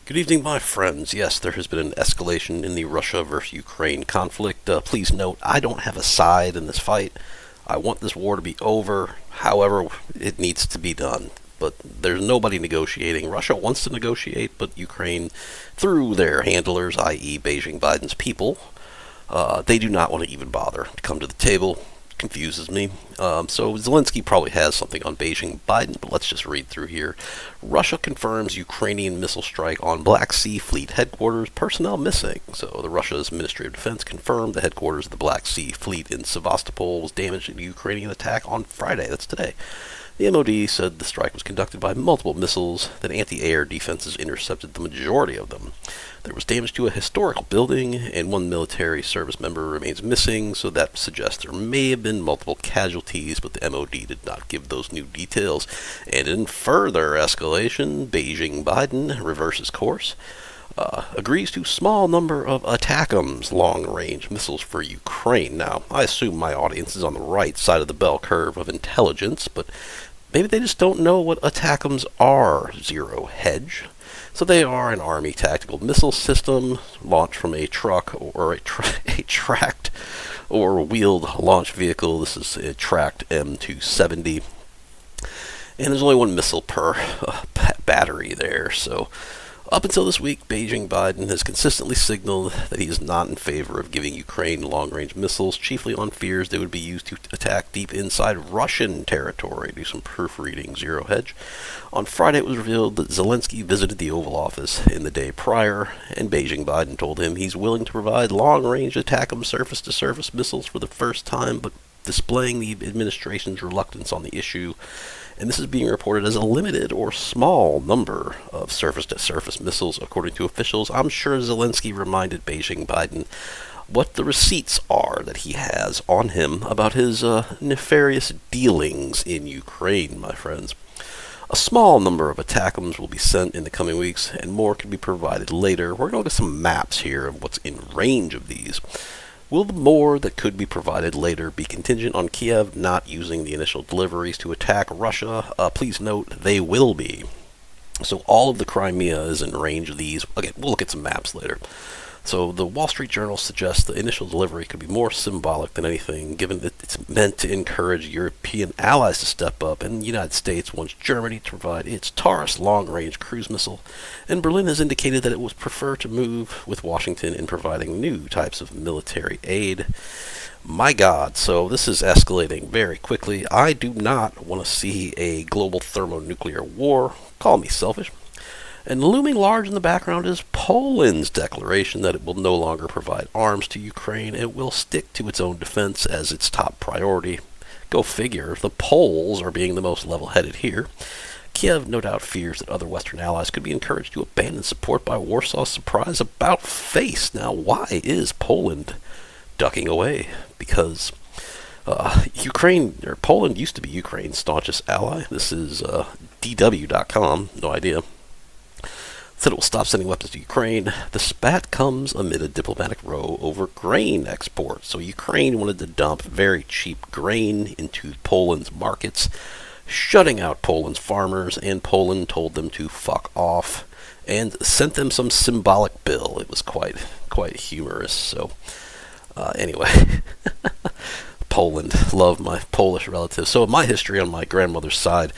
Good evening, my friends. Yes, there has been an escalation in the Russia versus Ukraine conflict. Please note, I don't have a side in this fight. I want this war to be over. However, it needs to be done. But there's nobody negotiating. Russia wants to negotiate, but Ukraine, through their handlers, i.e. Beijing Biden's people, they do not want to even bother to come to the table. Confuses me. So Zelensky probably has something on Beijing Biden, but let's just read through here. Russia confirms Ukrainian missile strike on Black Sea Fleet headquarters, personnel missing. So the Russia's Ministry of Defense confirmed the headquarters of the Black Sea Fleet in Sevastopol was damaged in a Ukrainian attack on Friday. That's today. The MOD said the strike was conducted by multiple missiles, that anti-air defenses intercepted the majority of them. There was damage to a historical building, and one military service member remains missing, so that suggests there may have been multiple casualties, but the MOD did not give those new details. And in further escalation, Beijing Biden reverses course, agrees to small number of ATACMS long-range missiles for Ukraine. Now, I assume my audience is on the right side of the bell curve of intelligence, but maybe they just don't know what ATACMS are, Zero Hedge. So they are an Army tactical missile system launched from a truck or a tracked or wheeled launch vehicle. This is a tracked M270. And there's only one missile per battery there, so up until this week, Beijing Biden has consistently signaled that he is not in favor of giving Ukraine long-range missiles, chiefly on fears they would be used to attack deep inside Russian territory. Do some proofreading, Zero Hedge. On Friday, it was revealed that Zelensky visited the Oval Office in the day prior, and Beijing Biden told him he's willing to provide long-range ATACMS surface-to-surface missiles for the first time, but displaying the administration's reluctance on the issue. And this is being reported as a limited or small number of surface-to-surface missiles, according to officials. I'm sure Zelensky reminded Beijing Biden what the receipts are that he has on him about his nefarious dealings in Ukraine, my friends. A small number of ATACMS will be sent in the coming weeks, and more can be provided later. We're going to look at some maps here of what's in range of these. Will the more that could be provided later be contingent on Kiev not using the initial deliveries to attack Russia? Please note, they will be. So all of the Crimea is in range of these. Again, we'll look at some maps later. So the Wall Street Journal suggests the initial delivery could be more symbolic than anything, given that it's meant to encourage European allies to step up, and the United States wants Germany to provide its Taurus long-range cruise missile, and Berlin has indicated that it would prefer to move with Washington in providing new types of military aid. My God, so this is escalating very quickly. I do not want to see a global thermonuclear war. Call me selfish. And looming large in the background is Poland's declaration that it will no longer provide arms to Ukraine. It will stick to its own defense as its top priority. Go figure, the Poles are being the most level-headed here. Kiev no doubt fears that other Western allies could be encouraged to abandon support by Warsaw's surprise about face. Now, why is Poland ducking away? Because Poland used to be Ukraine's staunchest ally. This is DW.com, no idea. Said it will stop sending weapons to Ukraine. The spat comes amid a diplomatic row over grain exports. So Ukraine wanted to dump very cheap grain into Poland's markets, shutting out Poland's farmers, and Poland told them to fuck off and sent them some symbolic bill. It was quite humorous. So anyway, Poland, love my Polish relatives. So my history on my grandmother's side,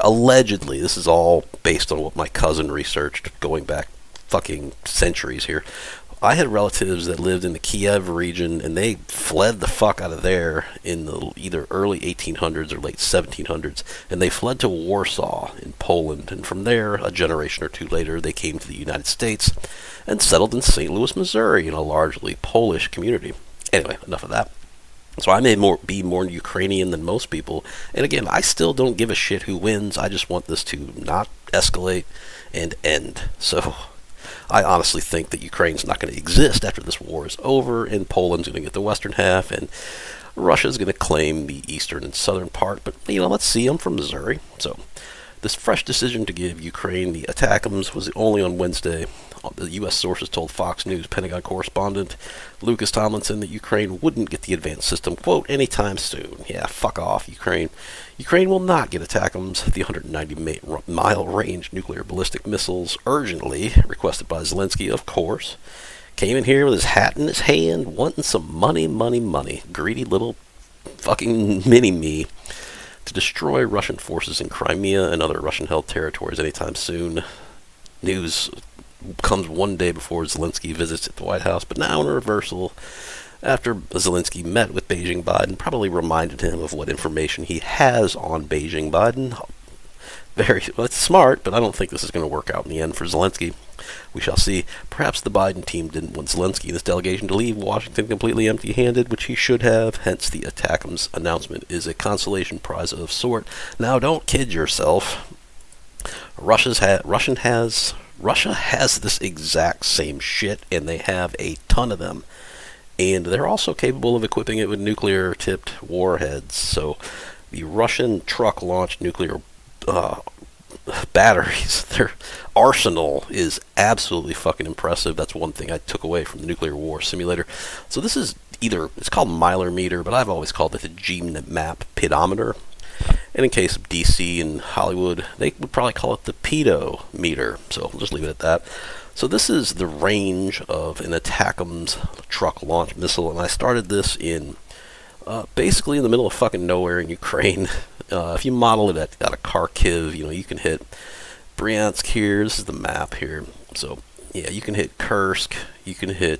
allegedly, this is all based on what my cousin researched going back fucking centuries here. I had relatives that lived in the Kiev region, and they fled the fuck out of there in the either early 1800s or late 1700s, and they fled to Warsaw in Poland, and from there, a generation or two later, they came to the United States and settled in St. Louis, Missouri, in a largely Polish community. Anyway, enough of that. So I may be more Ukrainian than most people, and again, I still don't give a shit who wins. I just want this to not escalate and end. So I honestly think that Ukraine's not going to exist after this war is over, and Poland's going to get the western half, and Russia's going to claim the eastern and southern part. But, let's see, I'm from Missouri. So this fresh decision to give Ukraine the ATACMS was only on Wednesday. The U.S. sources told Fox News Pentagon correspondent Lucas Tomlinson that Ukraine wouldn't get the advanced system, quote, anytime soon. Yeah, fuck off, Ukraine. Ukraine will not get ATACMS, the 190-mile range nuclear ballistic missiles, urgently requested by Zelensky, of course. Came in here with his hat in his hand, wanting some money, money, money. Greedy little fucking mini-me. To destroy Russian forces in Crimea and other Russian-held territories anytime soon. News comes one day before Zelensky visits at the White House, but now in a reversal after Zelensky met with Beijing Biden, probably reminded him of what information he has on Beijing Biden. It's smart, but I don't think this is going to work out in the end for Zelensky. We shall see. Perhaps the Biden team didn't want Zelensky and his delegation to leave Washington completely empty-handed, which he should have. Hence, the ATACMS announcement is a consolation prize of sort. Now, don't kid yourself. Russia has this exact same shit, and they have a ton of them. And they're also capable of equipping it with nuclear-tipped warheads. So, the Russian truck-launched nuclear batteries, their arsenal is absolutely fucking impressive. That's one thing I took away from the nuclear war simulator. So this is it's called Myler meter, but I've always called it the G-map pedometer. And in case of DC and Hollywood, they would probably call it the pedo meter. So we'll just leave it at that. So this is the range of an ATACMS truck launch missile, and I started this in basically in the middle of fucking nowhere in Ukraine. If you model it at a Kharkiv, you can hit Bryansk here. This is the map here. So, yeah, you can hit Kursk. You can hit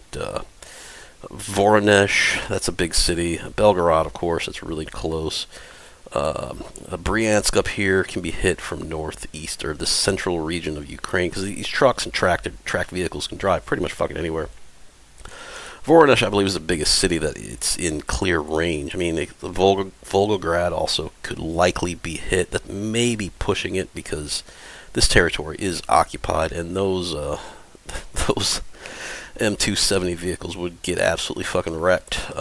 Voronezh. That's a big city. Belgorod, of course. That's really close. Bryansk up here can be hit from northeast or the central region of Ukraine, because these trucks and tracked vehicles can drive pretty much fucking anywhere. Voronezh, I believe, is the biggest city that it's in clear range. I mean, the Volgograd also could likely be hit. That may be pushing it because this territory is occupied, and those M270 vehicles would get absolutely fucking wrecked.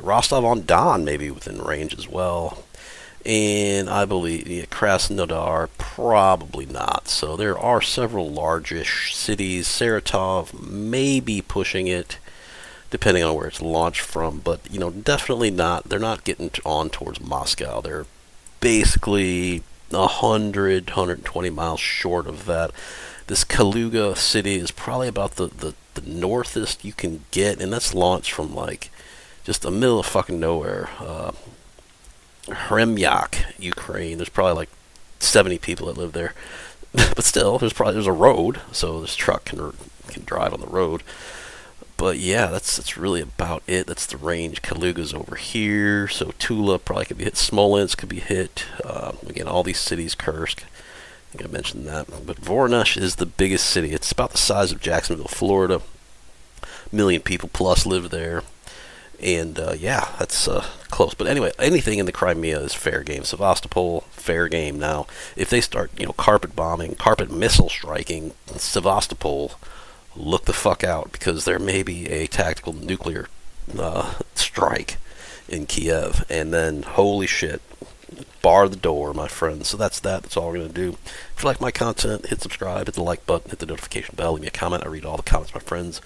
Rostov-on-Don may be within range as well. And I believe Krasnodar, probably not. So there are several largish cities. Saratov may be pushing it, depending on where it's launched from, but definitely not. They're not getting on towards Moscow. They're basically 120 miles short of that. This Kaluga city is probably about the northest you can get, and that's launched from just the middle of fucking nowhere. Hremyak, Ukraine. There's probably 70 people that live there, but still, there's a road, so this truck can drive on the road. But yeah, that's really about it. That's the range. Kaluga's over here. So Tula probably could be hit. Smolensk could be hit. Again, all these cities, Kursk. I think I mentioned that. But Voronezh is the biggest city. It's about the size of Jacksonville, Florida. 1 million people plus live there. And yeah, that's close. But anyway, anything in the Crimea is fair game. Sevastopol, fair game. Now, if they start, carpet bombing, carpet missile striking Sevastopol, look the fuck out, because there may be a tactical nuclear strike in Kiev, and then holy shit, bar the door, my friends. So that's that. That's all we're going to do. If you like my content, hit subscribe, hit the like button, hit the notification bell, leave me a comment. I read all the comments, my friends.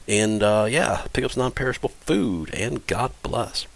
And yeah, pick up some non-perishable food, and God bless.